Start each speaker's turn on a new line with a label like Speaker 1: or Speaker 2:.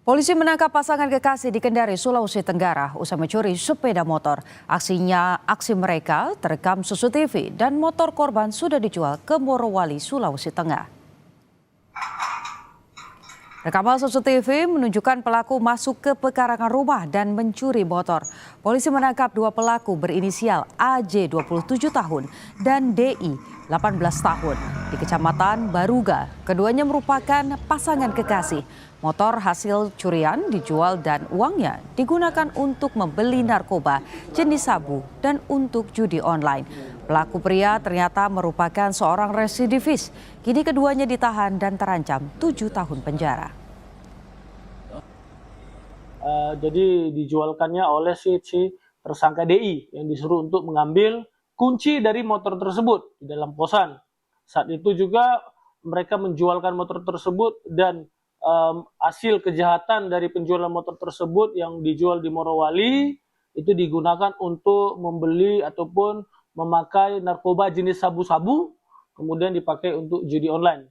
Speaker 1: Polisi menangkap pasangan kekasih di Kendari, Sulawesi Tenggara usai mencuri sepeda motor. Aksi mereka terekam CCTV dan motor korban sudah dijual ke Morowali, Sulawesi Tengah. Rekaman CCTV menunjukkan pelaku masuk ke pekarangan rumah dan mencuri motor. Polisi menangkap dua pelaku berinisial AJ 27 tahun dan DI 18 tahun di Kecamatan Baruga. Keduanya merupakan pasangan kekasih. Motor hasil curian dijual dan uangnya digunakan untuk membeli narkoba jenis sabu dan untuk judi online. Pelaku pria ternyata merupakan seorang residivis. Kini keduanya ditahan dan terancam 7 tahun penjara.
Speaker 2: Jadi dijualkannya oleh si tersangka DI yang disuruh untuk mengambil kunci dari motor tersebut di dalam kosan. Saat itu juga mereka menjualkan motor tersebut dan hasil kejahatan dari penjualan motor tersebut yang dijual di Morowali itu digunakan untuk membeli ataupun memakai narkoba jenis sabu-sabu, kemudian dipakai untuk judi online.